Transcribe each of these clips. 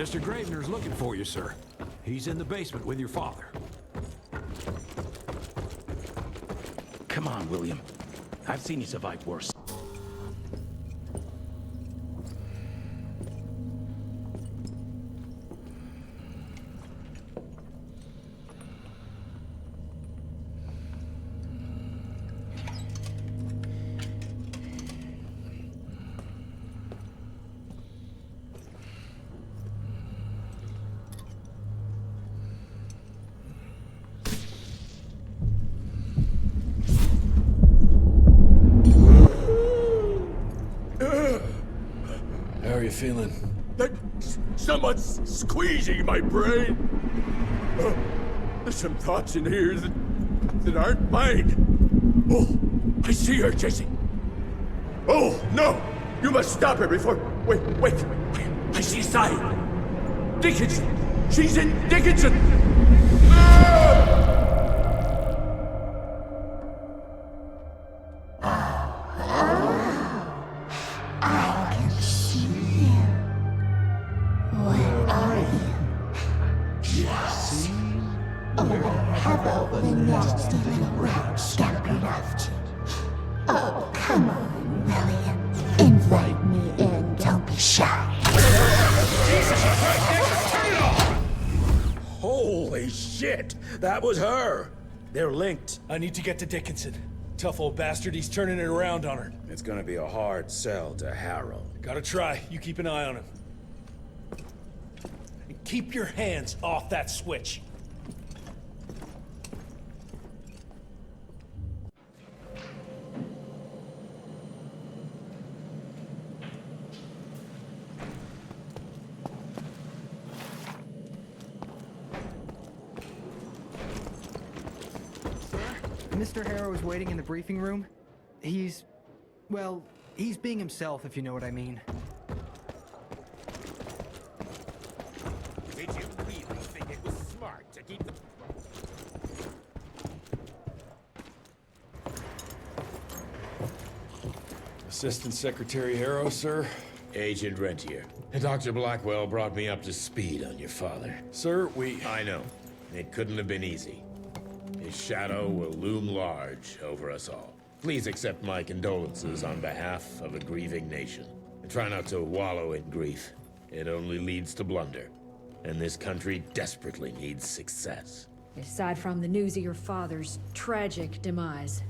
Mr. Gravener's looking for you, sir. He's in the basement with your father. Come on, William. I've seen you survive worse. How are you feeling? Someone's squeezing my brain. There's some thoughts in here that aren't mine. Oh, I see her, Jesse. Oh, no! You must stop her before... Wait. I see a sign. Dickinson! She's in Dickinson! Ah! Oh, come on, William. Invite me in, don't be shy. Holy shit! That was her! They're linked. I need to get to Dickinson. Tough old bastard, he's turning it around on her. It's gonna be a hard sell to Harrow. Gotta try. You keep an eye on him. And keep your hands off that switch. Mr. Harrow is waiting in the briefing room. He's being himself, if you know what I mean. Did you really think it was smart to keep the... Assistant Secretary Harrow, sir. Agent Rentier. Dr. Blackwell brought me up to speed on your father. Sir, I know. It couldn't have been easy. His shadow will loom large over us all. Please accept my condolences on behalf of a grieving nation. And try not to wallow in grief. It only leads to blunder. And this country desperately needs success. Aside from the news of your father's tragic demise,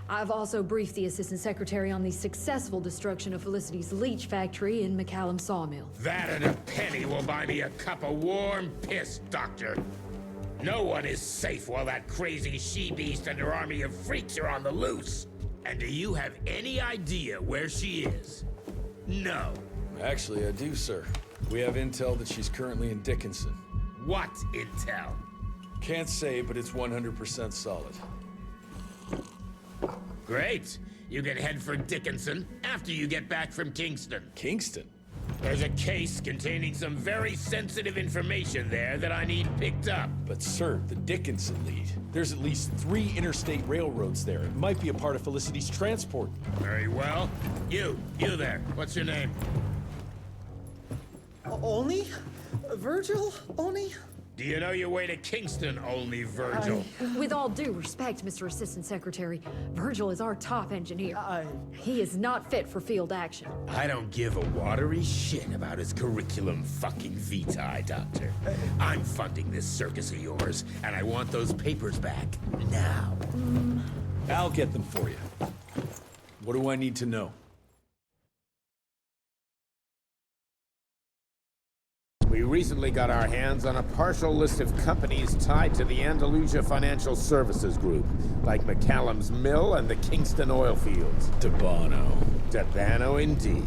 I've also briefed the Assistant Secretary on the successful destruction of Felicity's leech factory in McCallum Sawmill. That and a penny will buy me a cup of warm piss, Doctor. No one is safe while that crazy she-beast and her army of freaks are on the loose. And do you have any idea where she is? No. Actually, I do, sir. We have intel that she's currently in Dickinson. What intel? Can't say, but it's 100% solid. Great. You can head for Dickinson after you get back from Kingston. Kingston? There's a case containing some very sensitive information there that I need picked up. But sir, the Dickinson lead. There's at least 3 interstate railroads there. It might be a part of Felicity's transport. Very well. You there. What's your name? Only? Virgil? Only? Do you know your way to Kingston, only Virgil? With all due respect, Mr. Assistant Secretary, Virgil is our top engineer. He is not fit for field action. I don't give a watery shit about his curriculum fucking vitae, Doctor. I'm funding this circus of yours, and I want those papers back now. I'll get them for you. What do I need to know? We recently got our hands on a partial list of companies tied to the Andalusia Financial Services Group, like McCallum's Mill and the Kingston oil fields. Debano indeed.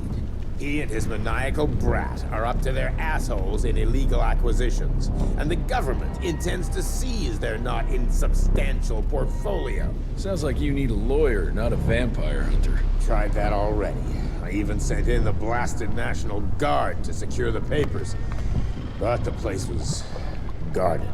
He and his maniacal brat are up to their assholes in illegal acquisitions, and the government intends to seize their not insubstantial portfolio. Sounds like you need a lawyer, not a vampire hunter. Tried that already. I even sent in the blasted National Guard to secure the papers. But the place was guarded.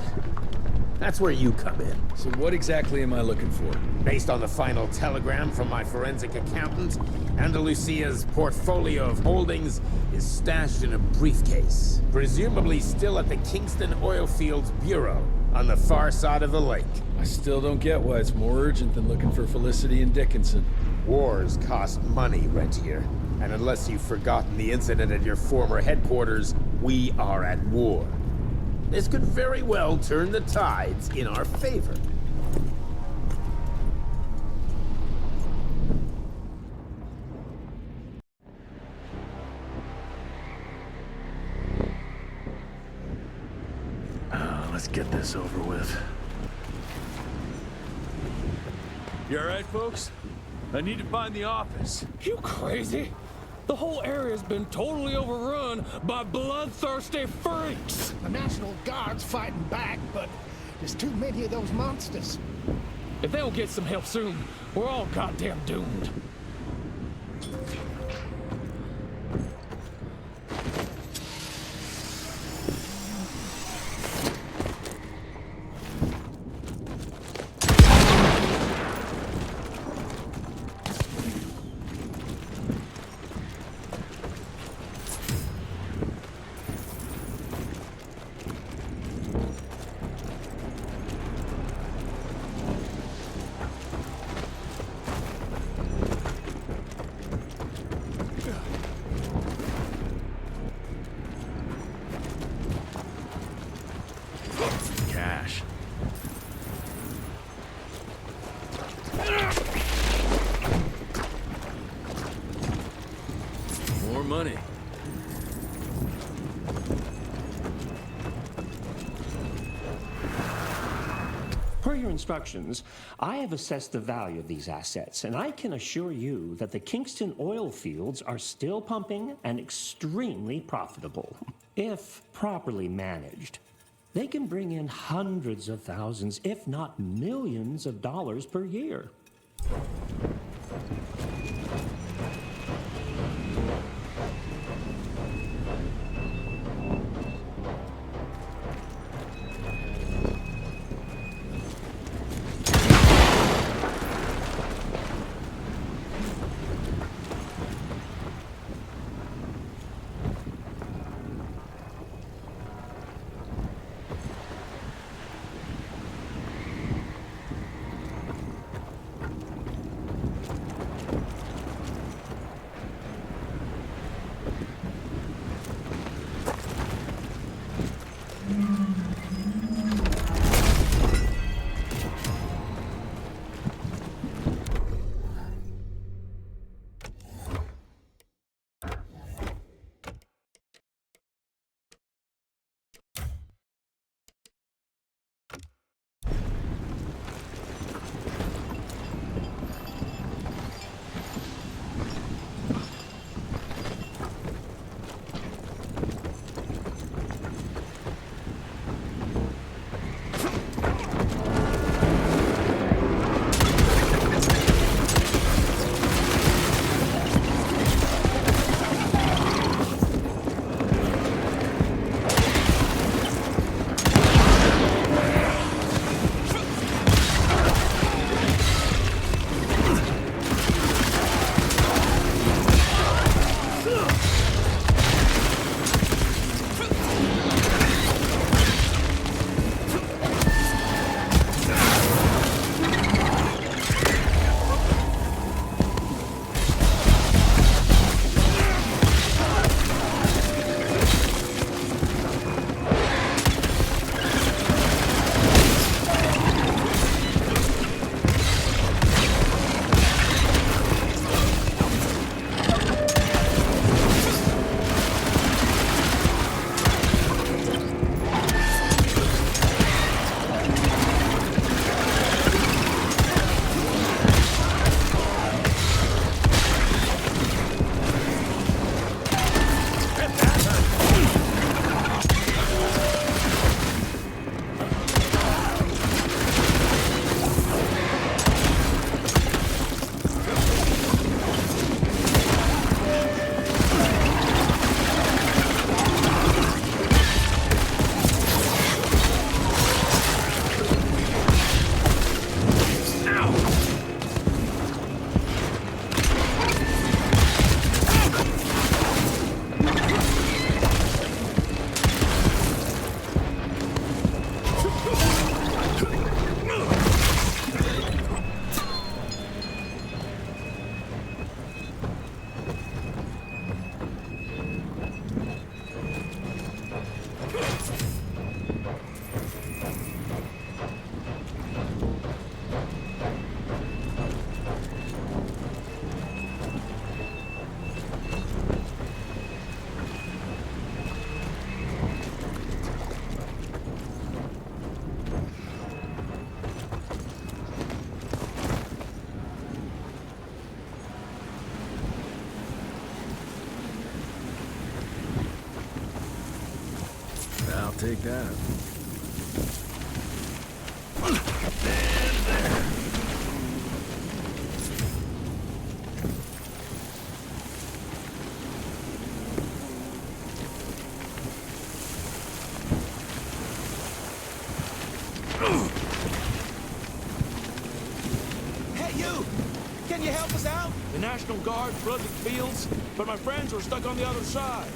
That's where you come in. So what exactly am I looking for? Based on the final telegram from my forensic accountant, Andalusia's portfolio of holdings is stashed in a briefcase, presumably still at the Kingston Oilfields Bureau on the far side of the lake. I still don't get why it's more urgent than looking for Felicity and Dickinson. Wars cost money, Rentier. And unless you've forgotten the incident at your former headquarters, we are at war. This could very well turn the tides in our favor. Let's get this over with. You alright, folks? I need to find the office. You crazy? The whole area's been totally overrun by bloodthirsty freaks. The National Guard's fighting back, but there's too many of those monsters. If they don't get some help soon, we're all goddamn doomed. Cash. More money. Per your instructions, I have assessed the value of these assets, and I can assure you that the Kingston oil fields are still pumping and extremely profitable. If properly managed, they can bring in hundreds of thousands, if not millions of dollars per year. take that. Hey, you! Can you help us out? The National Guard flooded the fields, but my friends were stuck on the other side.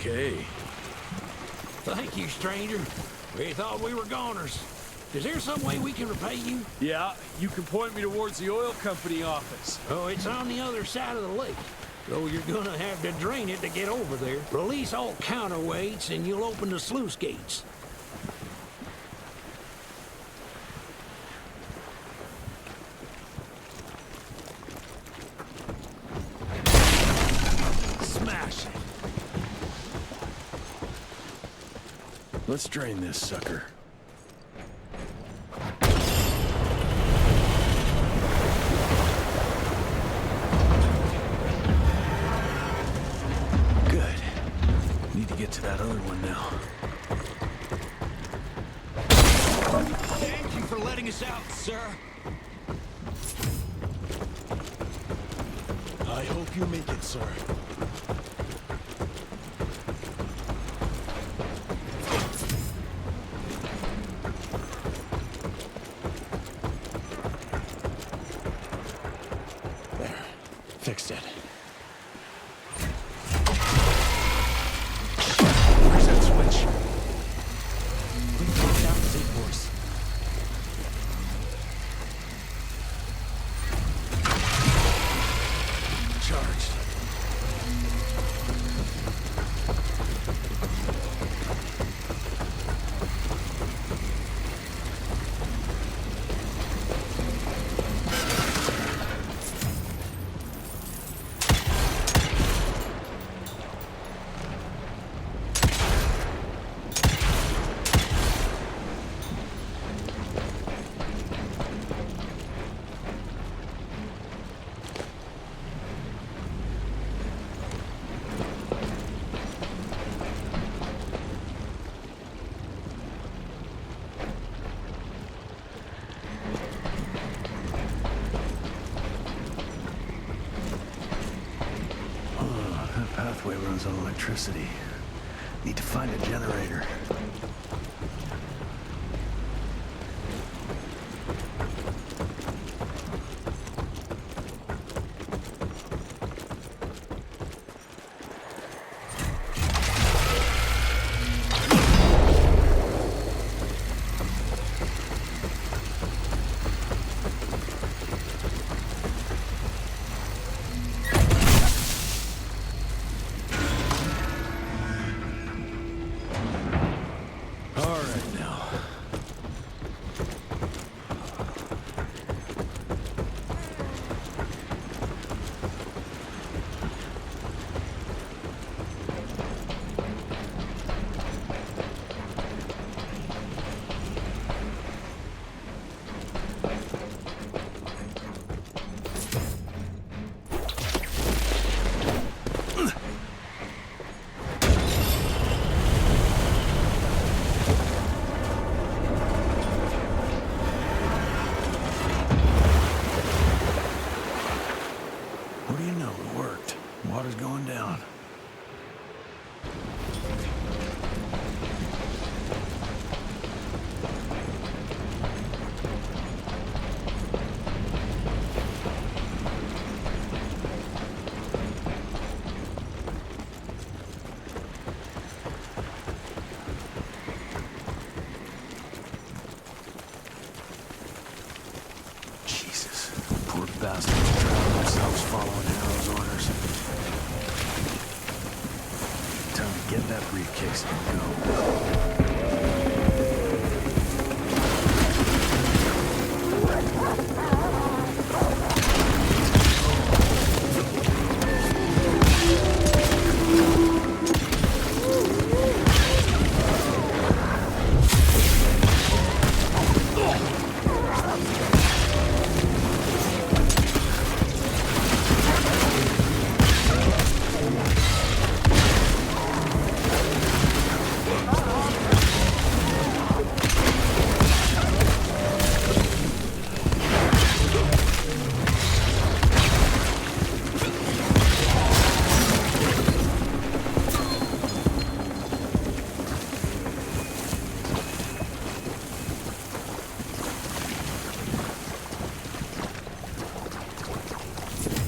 Okay. Thank you, stranger. We thought we were goners. Is there some way we can repay you? Yeah, you can point me towards the oil company office. Oh, it's on the other side of the lake. So you're gonna have to drain it to get over there. Release all counterweights and you'll open the sluice gates. Smash it. Let's drain this sucker. Get to that other one now. Thank you for letting us out, sir. I hope you make it, sir. There. Fixed it. charged. That pathway runs on electricity. Need to find a generator. What do you know? It worked. Water's going down. Jesus, poor bastards drowned themselves following Arrow's orders. Time to get that briefcase and go.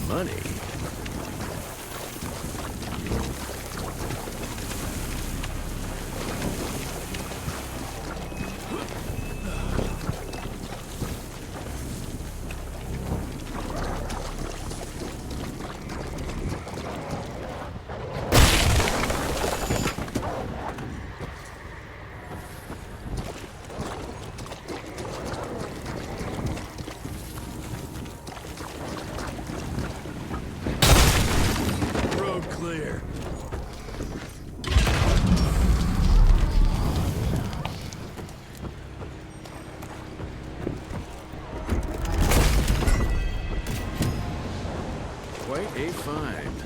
Money? Road clear. Quite a find.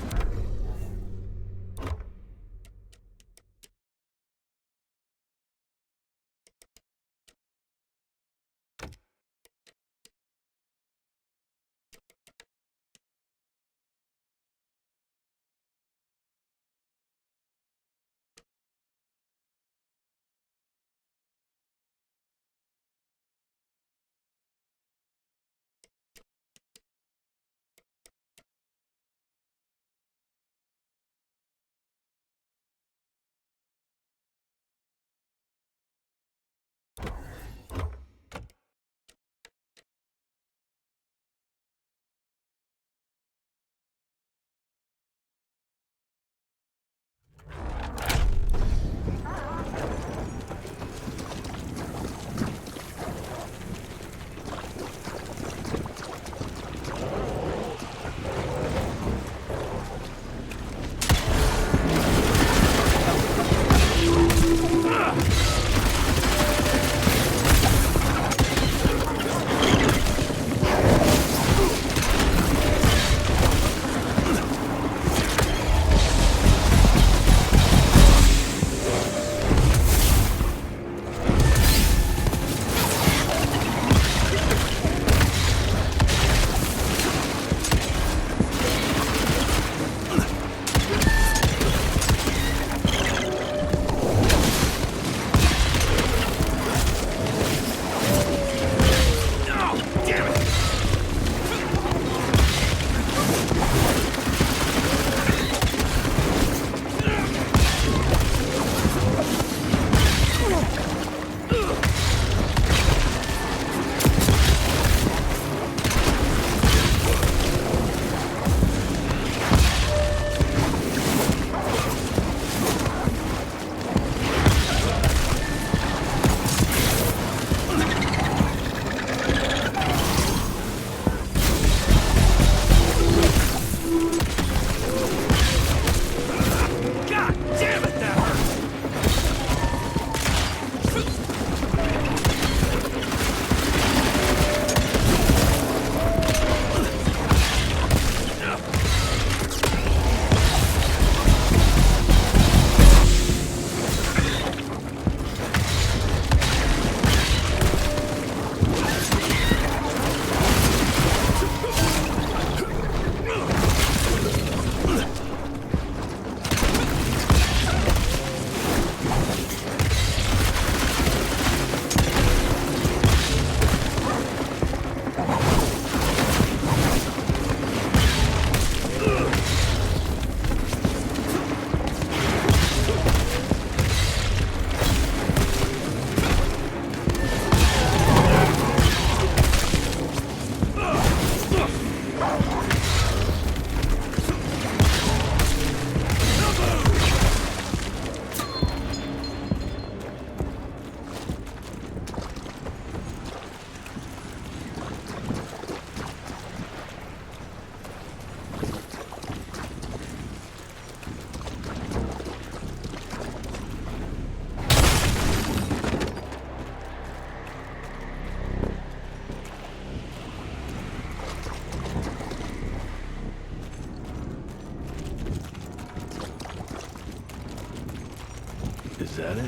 Is that it?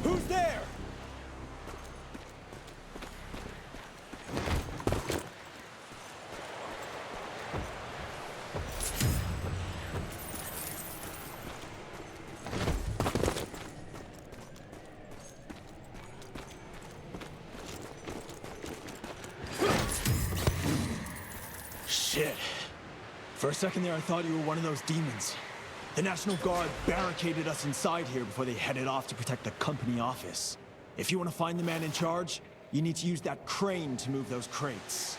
Who's there? Shit. For a second there, I thought you were one of those demons. The National Guard barricaded us inside here before they headed off to protect the company office. If you want to find the man in charge, you need to use that crane to move those crates.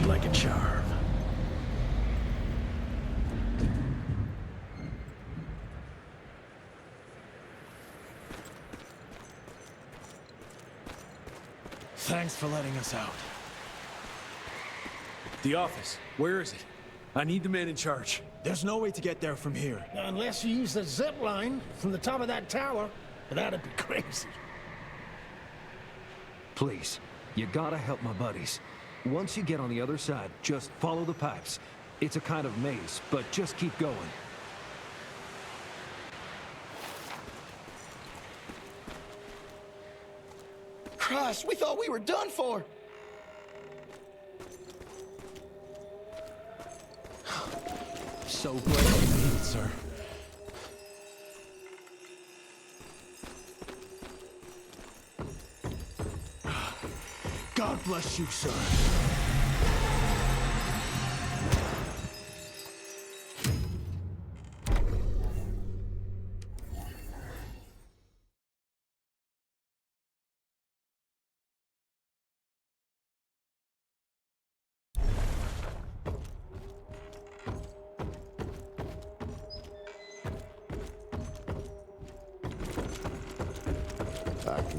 Like a charm. Thanks for letting us out. The office. Where is it? I need the man in charge. There's no way to get there from here. Unless you use the zip line from the top of that tower, but that'd be crazy. Please, you gotta help my buddies. Once you get on the other side, just follow the pipes. It's a kind of maze, but just keep going. Christ, we thought we were done for. So glad you made it, sir. God bless you, sir.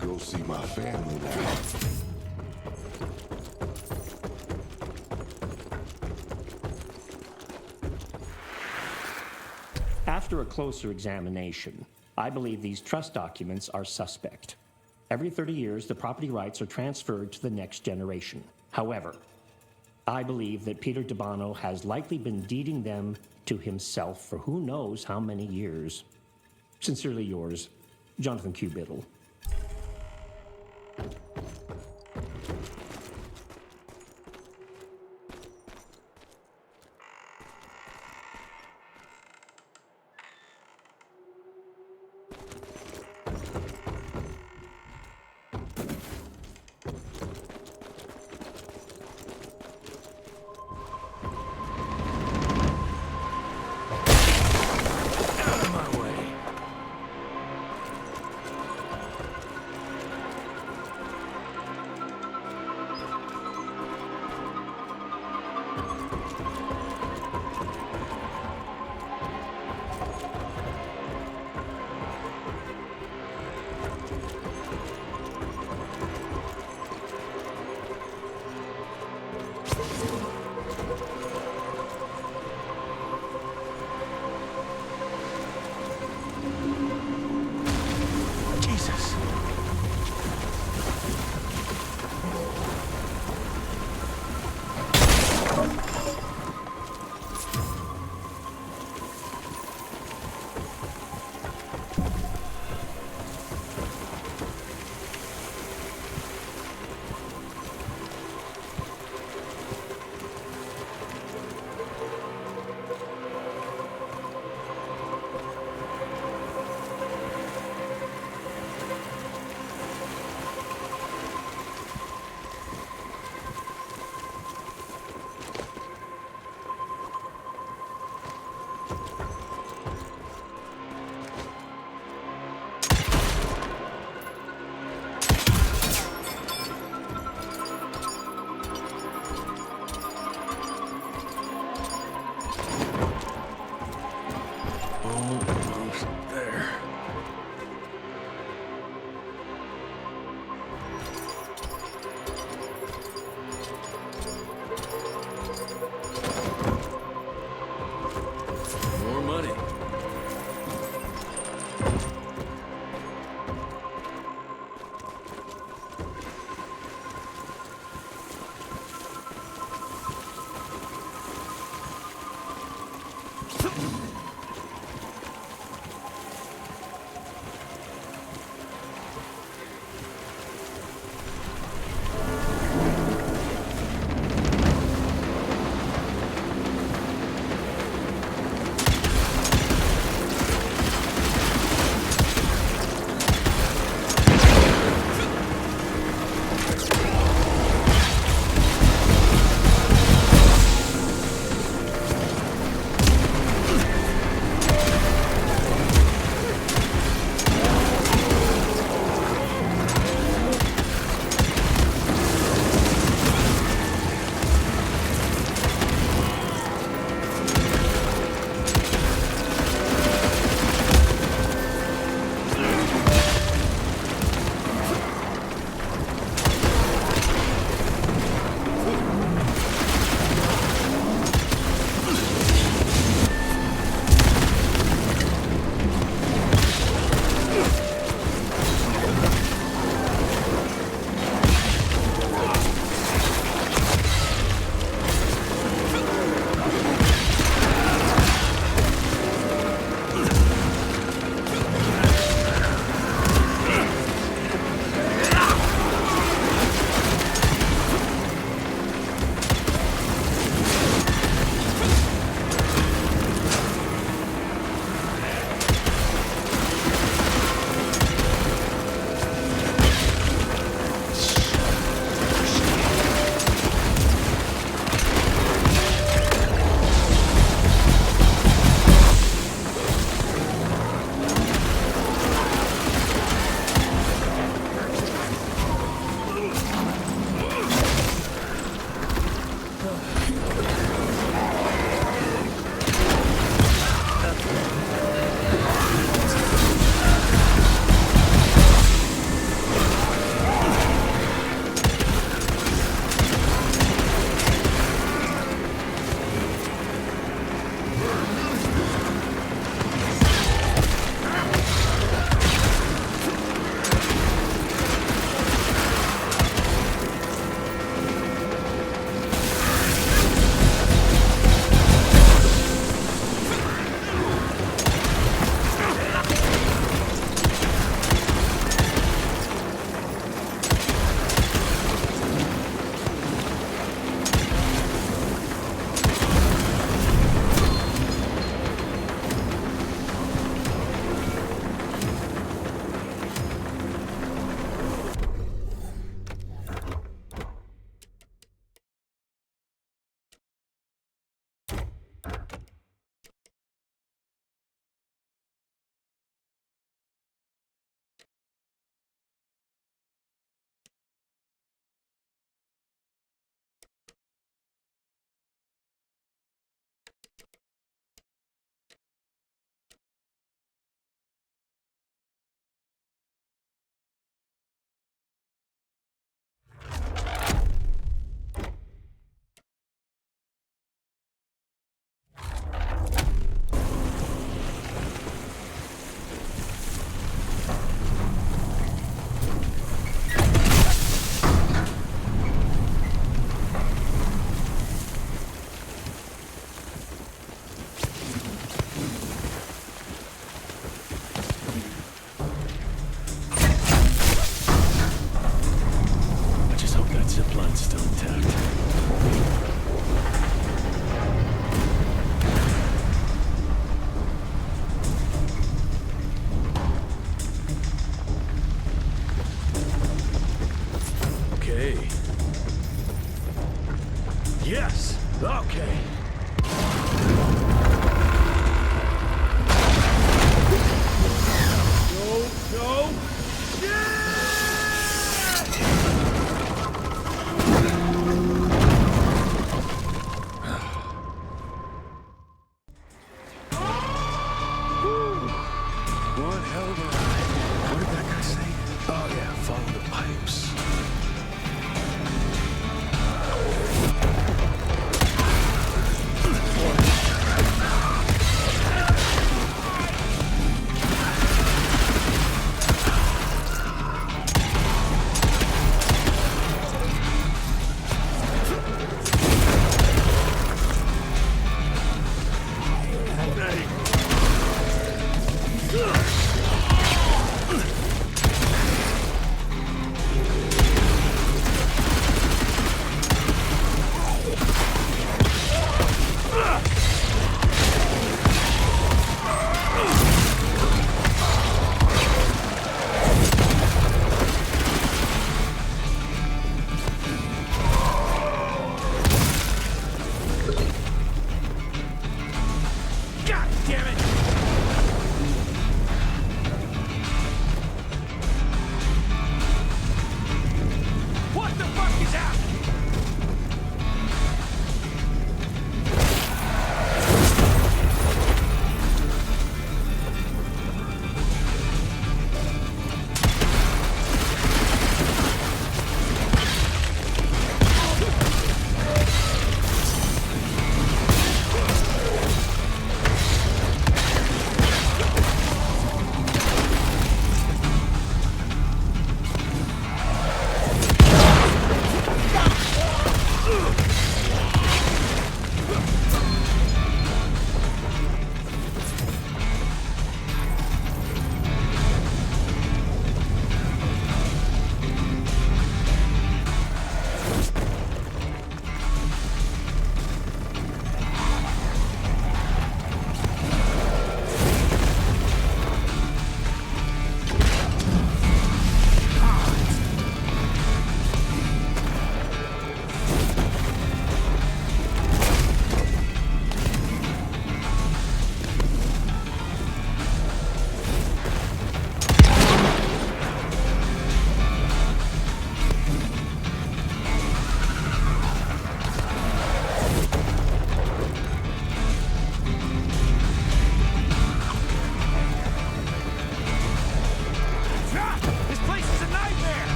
go see my family now. After a closer examination, I believe these trust documents are suspect. Every 30 years, the property rights are transferred to the next generation. However, I believe that Peter DeBono has likely been deeding them to himself for who knows how many years. Sincerely yours, Jonathan Q. Biddle.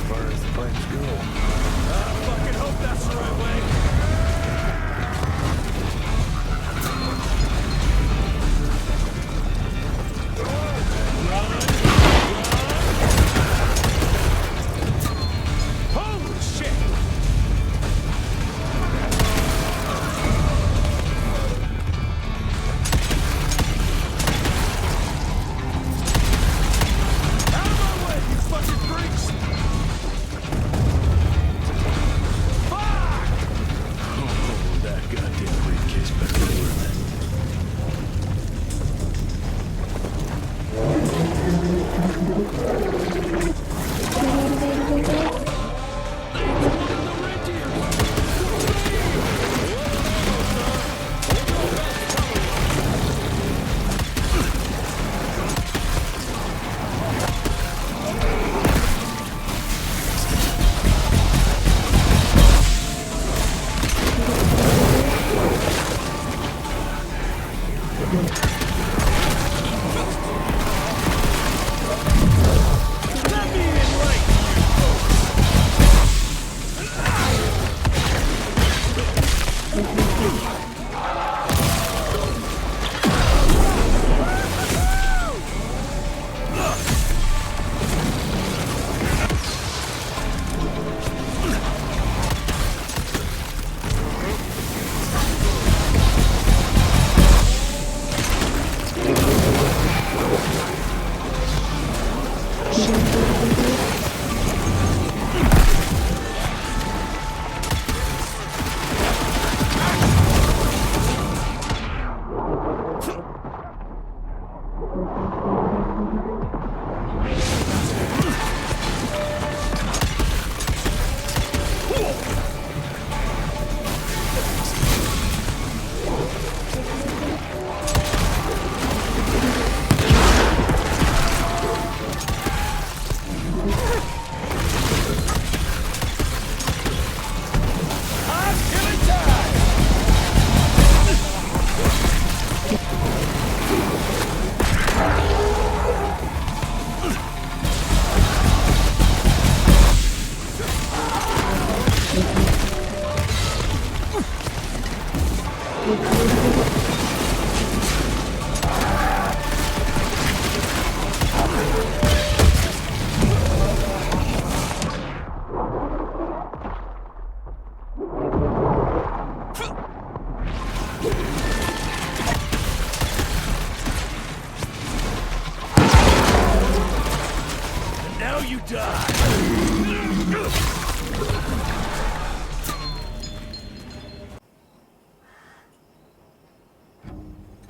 far as the pipes go. I fucking hope that's the right way. Holy shit! Out of my way, you fucking freaks! Fuck! Oh, that goddamn briefcase better be worth it.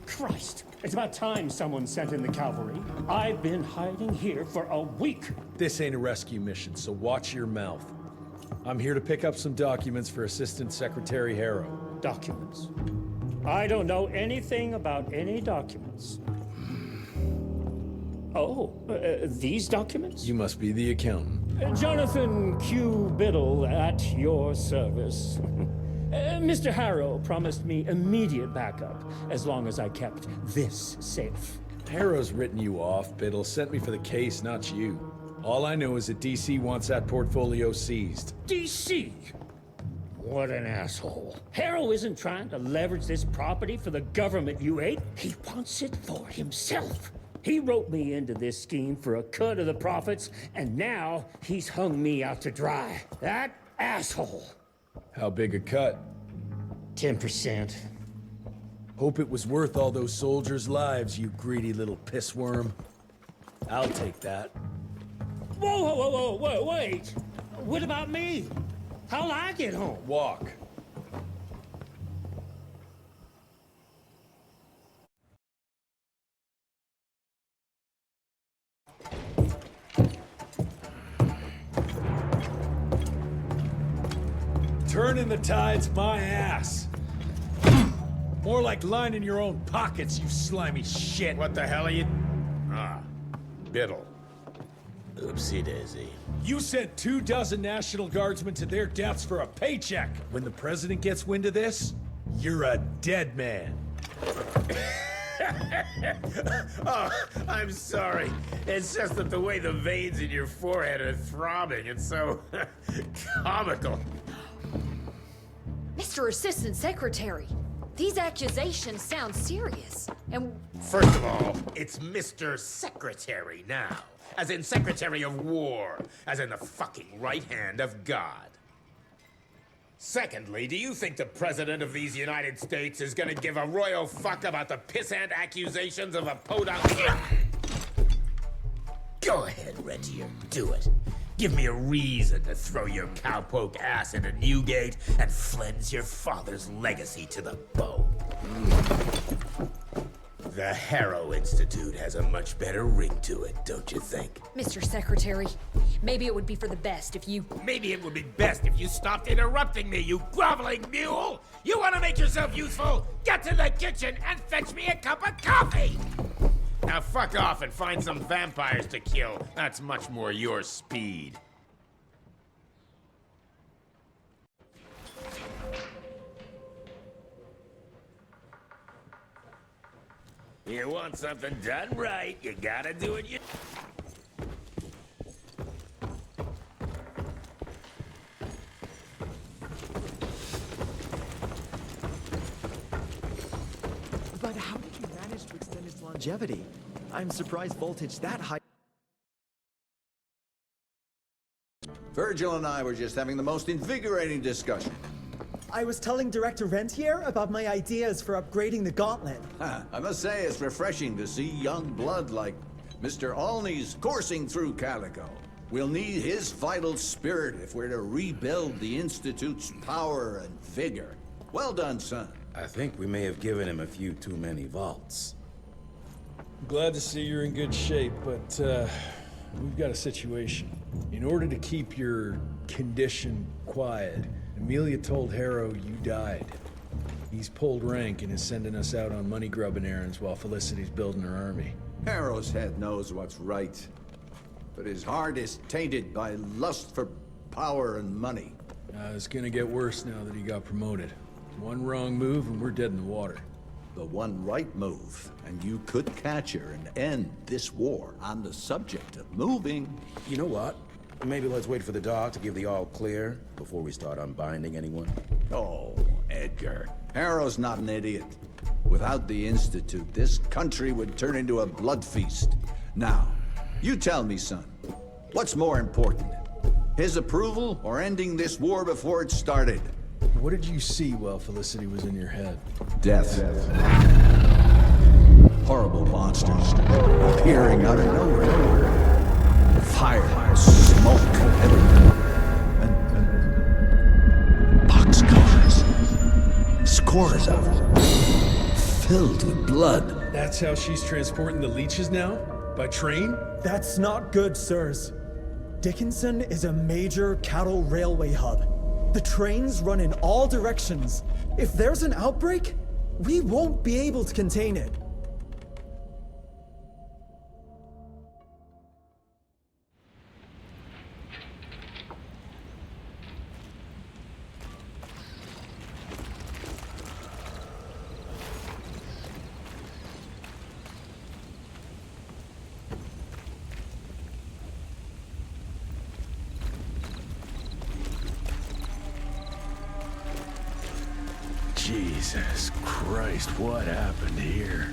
Christ! It's about time someone sent in the cavalry. I've been hiding here for a week. This ain't a rescue mission, so watch your mouth. I'm here to pick up some documents for Assistant Secretary Harrow. Documents? I don't know anything about any documents. Oh, these documents? You must be the accountant. Jonathan Q. Biddle at your service. Mr. Harrow promised me immediate backup as long as I kept this safe. Harrow's written you off, Biddle. Sent me for the case, not you. All I know is that DC wants that portfolio seized. DC? What an asshole. Harrow isn't trying to leverage this property for the government you ate. He wants it for himself. He wrote me into this scheme for a cut of the profits, and now he's hung me out to dry. That asshole. How big a cut? 10%. Hope it was worth all those soldiers' lives, you greedy little pissworm. I'll take that. Whoa, wait. What about me? How'll I get home? Walk. Turning the tide's my ass. More like lining your own pockets, you slimy shit. What the hell are you... Ah, Biddle. Oopsie daisy. You sent 24 National Guardsmen to their deaths for a paycheck. When the president gets wind of this, you're a dead man. Oh, I'm sorry. It's just that the way the veins in your forehead are throbbing, it's so comical. Mr. Assistant Secretary, these accusations sound serious. And first of all, it's Mr. Secretary now. As in Secretary of War. As in the fucking right hand of God. Secondly, do you think the President of these United States is gonna give a royal fuck about the pissant accusations of a podunk? Go ahead, Rentier, do it. Give me a reason to throw your cowpoke ass into Newgate and cleanse your father's legacy to the bone. The Harrow Institute has a much better ring to it, don't you think? Mr. Secretary, maybe it would be for the best if you... Maybe it would be best if you stopped interrupting me, you groveling mule! You want to make yourself useful? Get to the kitchen and fetch me a cup of coffee! Now fuck off and find some vampires to kill. That's much more your speed. You want something done right, you gotta do it. But how did you manage to extend its longevity? I'm surprised voltage that high. Virgil and I were just having the most invigorating discussion. I was telling Director Rentier about my ideas for upgrading the gauntlet. I must say it's refreshing to see young blood like Mr. Olney's coursing through Calico. We'll need his vital spirit if we're to rebuild the Institute's power and vigor. Well done, son. I think we may have given him a few too many vaults. Glad to see you're in good shape, but we've got a situation. In order to keep your condition quiet, Amelia told Harrow you died. He's pulled rank and is sending us out on money-grubbing errands while Felicity's building her army. Harrow's head knows what's right, but his heart is tainted by lust for power and money. It's gonna get worse now that he got promoted. One wrong move and we're dead in the water. The one right move, and you could catch her and end this war on the subject of moving. You know what? Maybe let's wait for the dog to give the all clear before we start unbinding anyone. Oh, Edgar. Harrow's not an idiot. Without the Institute, this country would turn into a blood feast. Now, you tell me, son, what's more important? His approval or ending this war before it started? What did you see while Felicity was in your head? Death. Horrible monsters appearing out of nowhere. Fire, smoke, everywhere. And boxcars. Scores of them. Filled with blood. That's how she's transporting the leeches now? By train? That's not good, sirs. Dickinson is a major cattle railway hub. The trains run in all directions. If there's an outbreak, we won't be able to contain it. Jesus Christ, what happened here?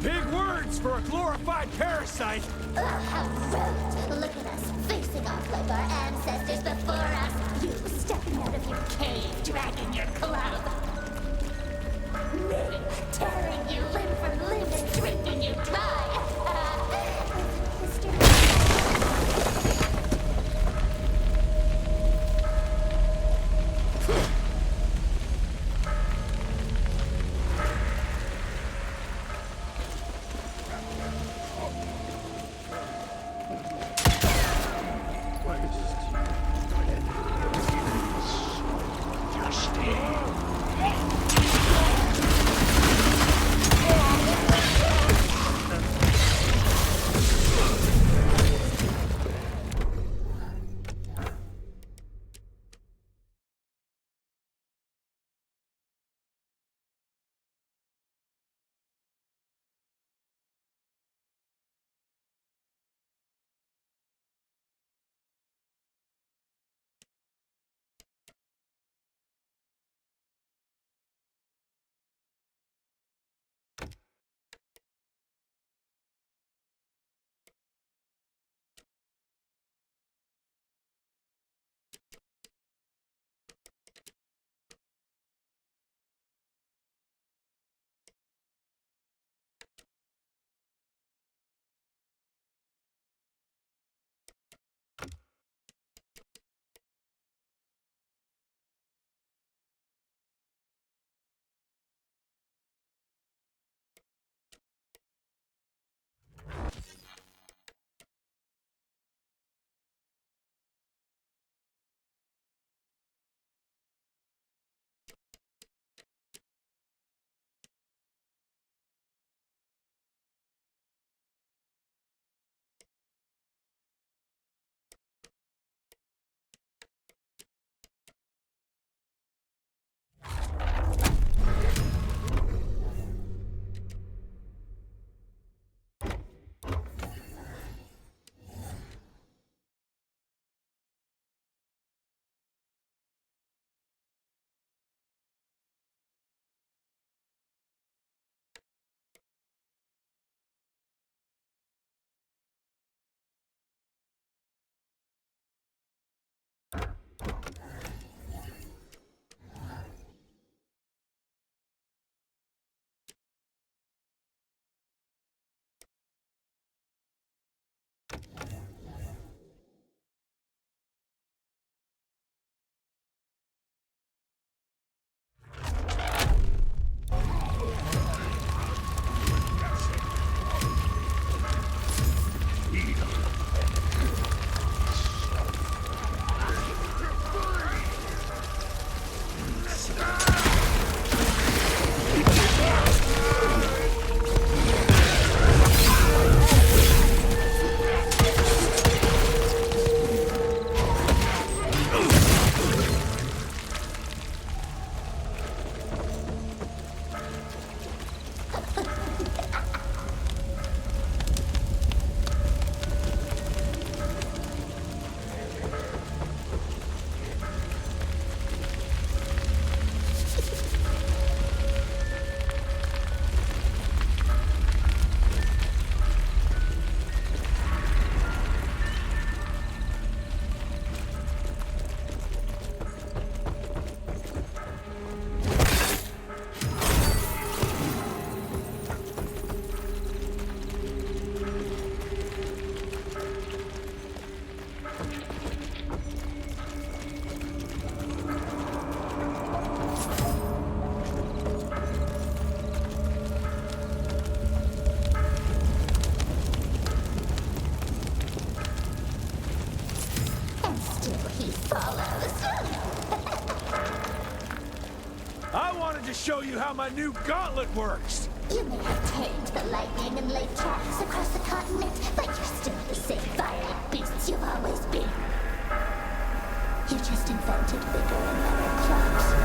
Big words for a glorified parasite! Oh, how rude! Look at us, facing off like our ancestors before us. You stepping out of your cave, dragging your club. Me, tearing you limb from limb and drinking you dry. To show you how my new gauntlet works! You may have tamed the lightning and laid traps across the continent, but you're still the same violent beasts you've always been. You just invented bigger and better clubs.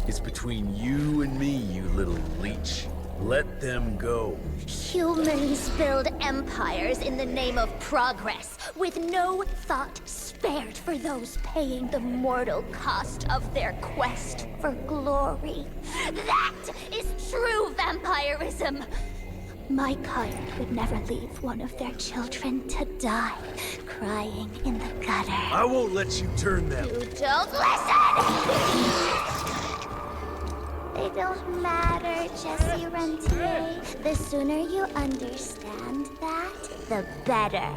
It's between you and me, you little leech. Let them go. Humans build empires in the name of progress, with no thought spared for those paying the mortal cost of their quest for glory. That is true vampirism! My kind would never leave one of their children to die, crying in the gutter. I won't let you turn them. You don't listen! They don't matter, Jesse Rentier. The sooner you understand that, the better.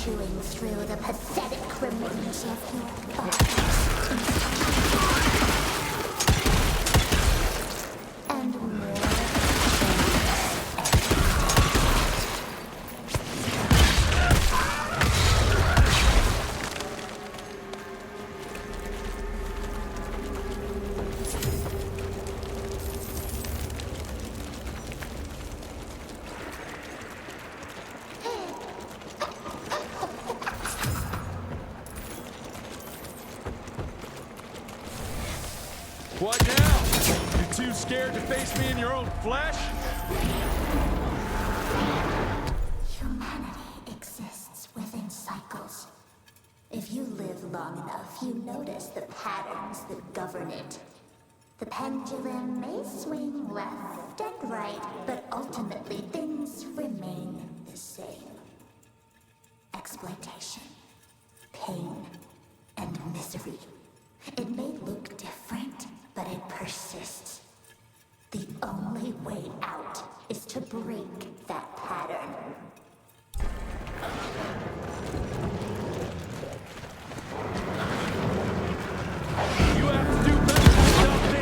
Chewing through the pathetic remains of your body. And more. What now? You too scared to face me in your own flesh? Humanity exists within cycles. If you live long enough, you notice the patterns that govern it. The pendulum may swing left and right, but ultimately things remain the same. Exploitation, pain, and misery. It may look different, but it persists. The only way out is to break that pattern. You have to do better than tell me!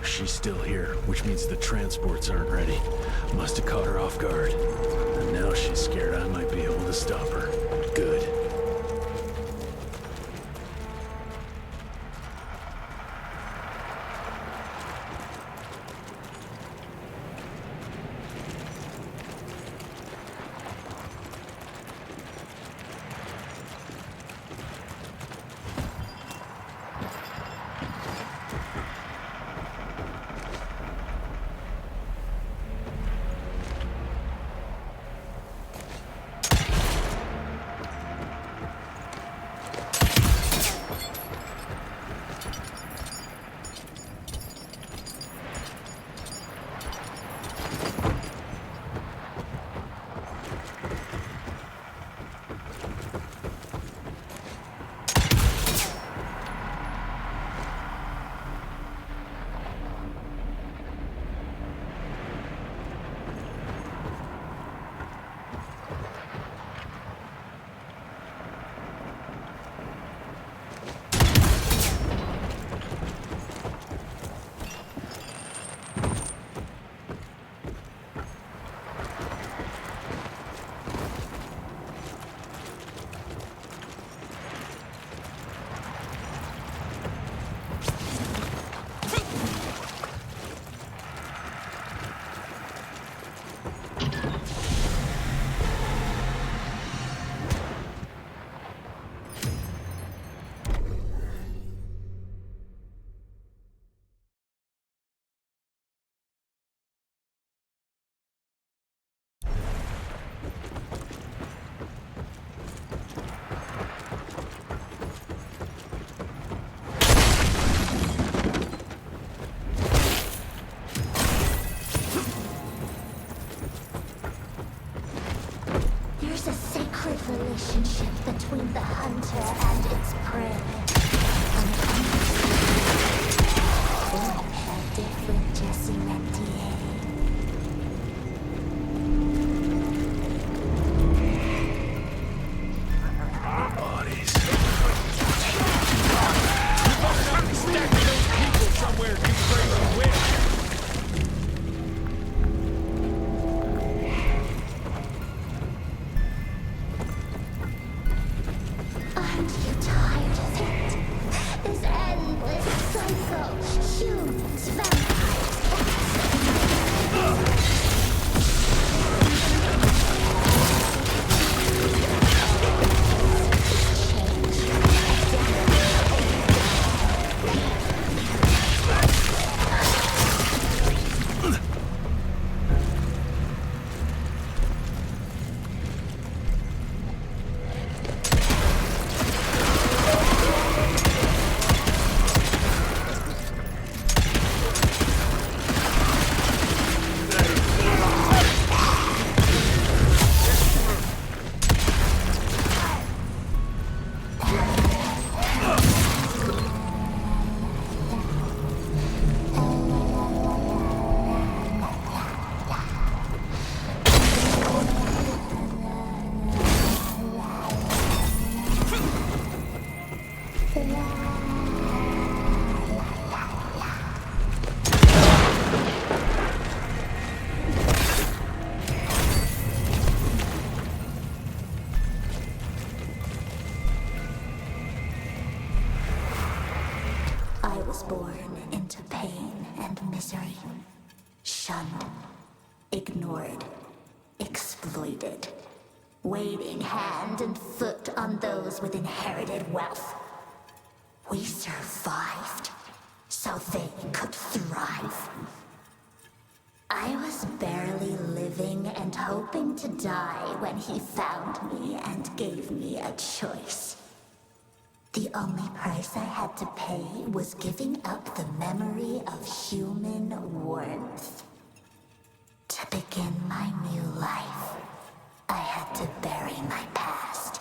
She's still here, which means the transports aren't ready. Must have caught her off guard. And now she's scared I might be able to stop her. Good. sacred relationship between the hunter and its prey. Or a different Jesse Rentier. Bodies. Stacking those people somewhere, you crazy witch! Aren't you tired of it? This endless cycle. Humans, vampires, I was born into pain and misery. Shunned, ignored, exploited. Waiting hand and foot on those with inherited wealth. We survived, so they could thrive. I was barely living and hoping to die when he found me and gave me a choice. The only price I had to pay was giving up the memory of human warmth. To begin my new life, I had to bury my past.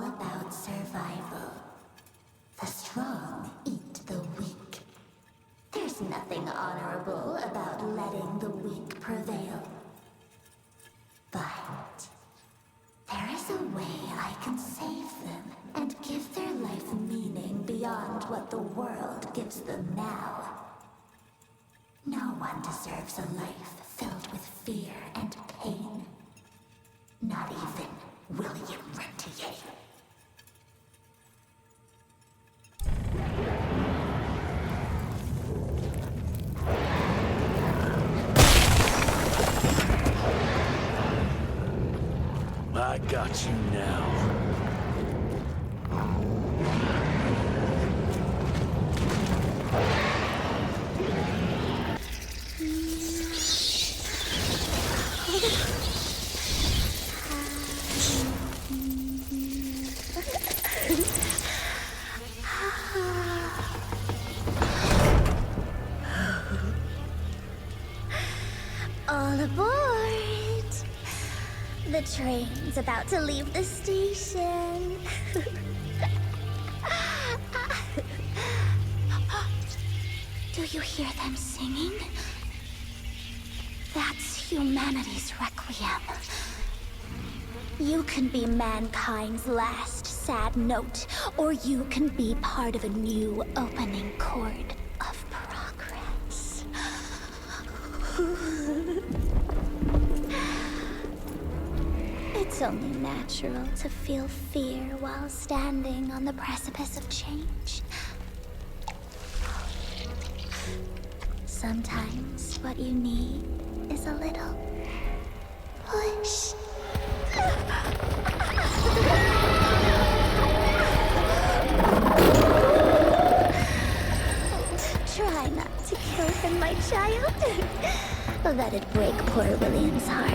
about survival. The strong eat the weak. There's nothing honorable about letting the weak prevail. But there is a way I can save them and give their life meaning beyond what the world gives them now. No one deserves a life filled with fear and pain. Not even William Rentier. I got you now. All aboard! The train's about to leave the station. Do you hear them singing? That's humanity's requiem. You can be mankind's last sad note, or you can be part of a new opening chord of progress. It's only natural to feel fear while standing on the precipice of change. Sometimes what you need is a little push. Try not to kill him, my child. That'd break poor William's heart.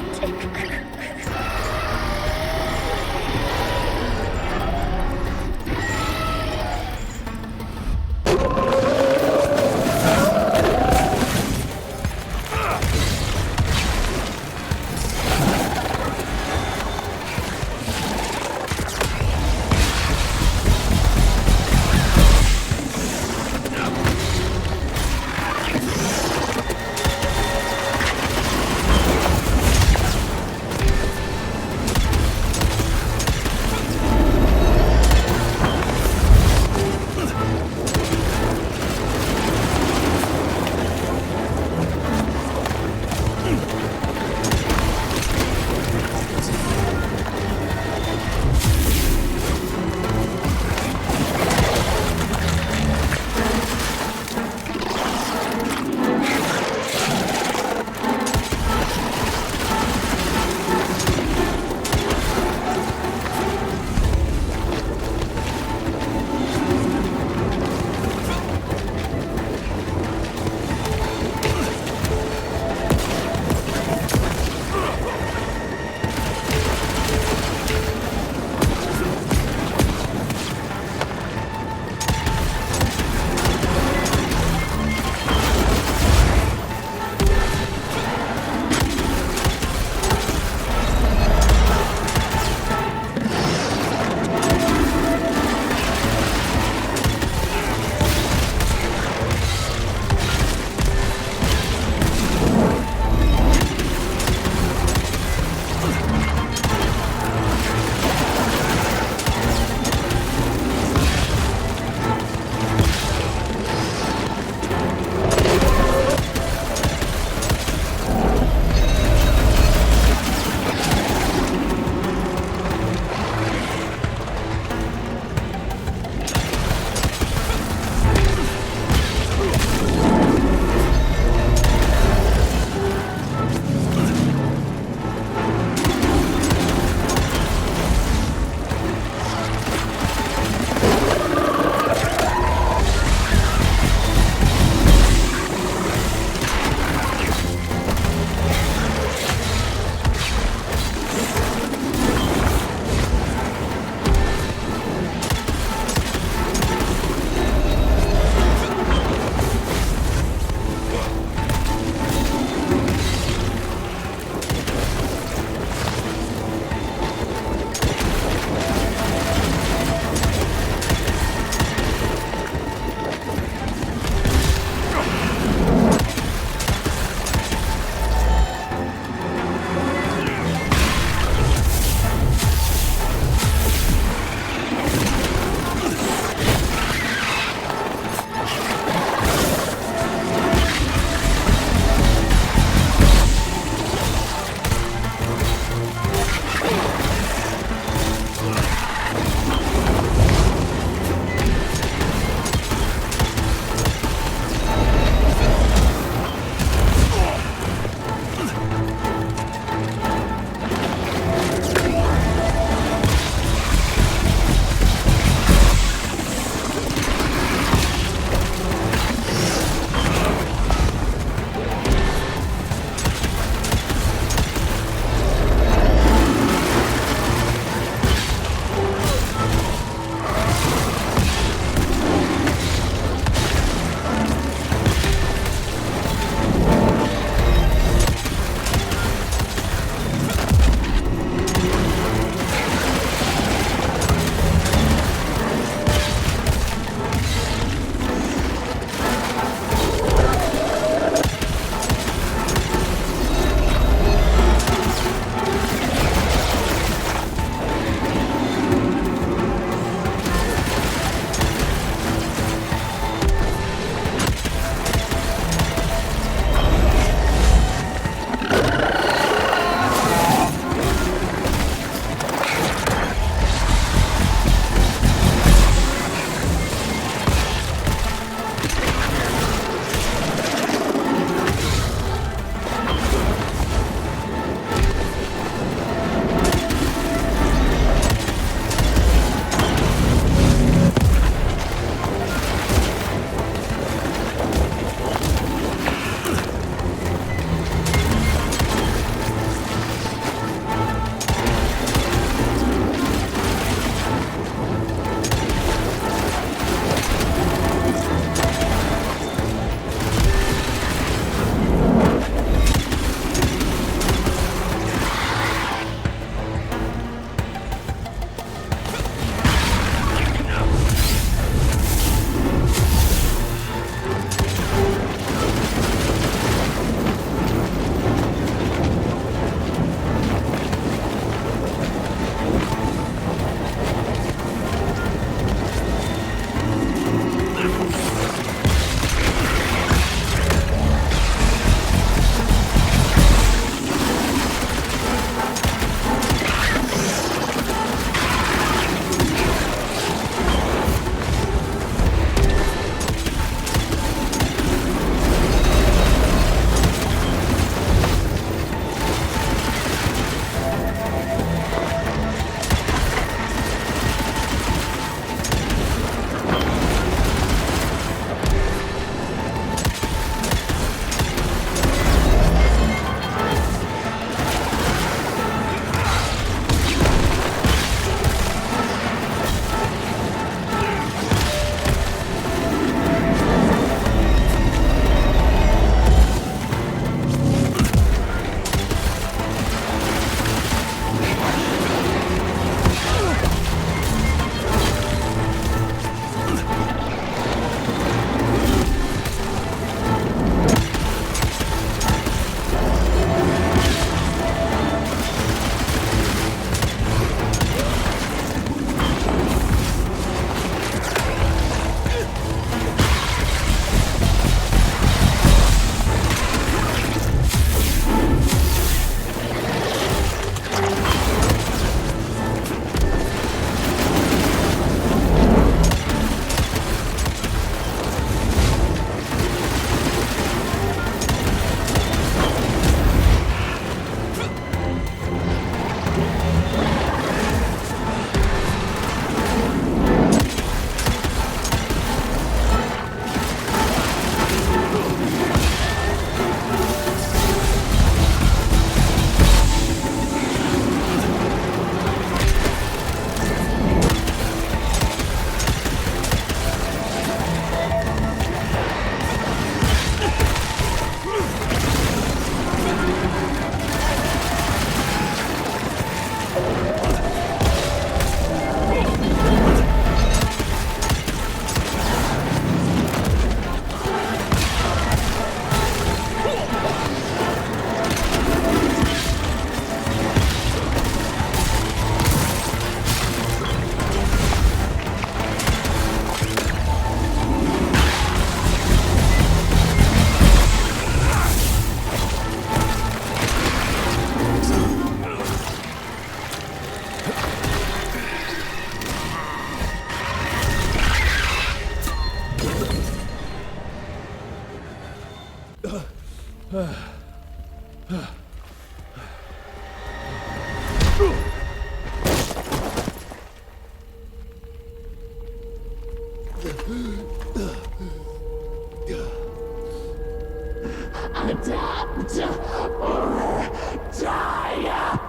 Adapt or die!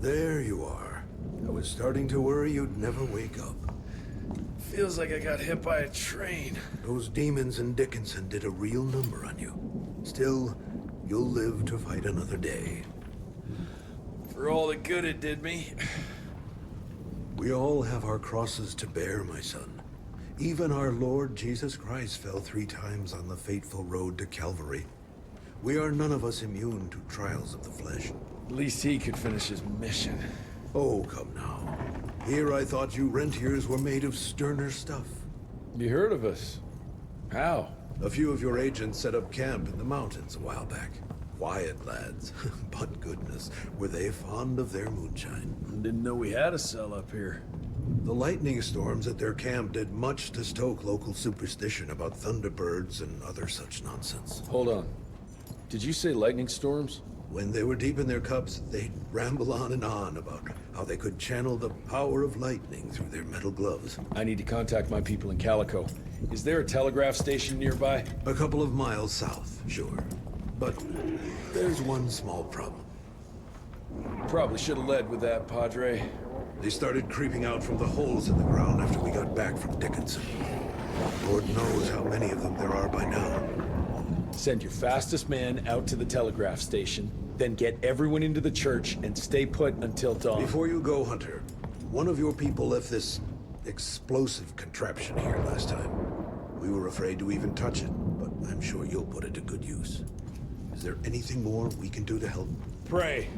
There you are. I was starting to worry you'd never wake up. Feels like I got hit by a train. Those demons in Dickinson did a real number on you. Still, you'll live to fight another day. For all the good it did me. We all have our crosses to bear, my son. Even our Lord Jesus Christ fell 3 times on the fateful road to Calvary. We are none of us immune to trials of the flesh. At least he could finish his mission. Oh, come now. Here I thought you Rentiers were made of sterner stuff. You heard of us? How? A few of your agents set up camp in the mountains a while back. Quiet lads, but goodness, were they fond of their moonshine. Didn't know we had a cell up here. The lightning storms at their camp did much to stoke local superstition about thunderbirds and other such nonsense. Hold on. Did you say lightning storms? When they were deep in their cups, they'd ramble on and on about how they could channel the power of lightning through their metal gloves. I need to contact my people in Calico. Is there a telegraph station nearby? A couple of miles south, sure. But there's one small problem. Probably should have led with that, Padre. They started creeping out from the holes in the ground after we got back from Dickinson. Lord knows how many of them there are by now. Send your fastest man out to the telegraph station, then get everyone into the church and stay put until dawn. Before you go, Hunter, one of your people left this explosive contraption here last time. We were afraid to even touch it, but I'm sure you'll put it to good use. Is there anything more we can do to help? Pray.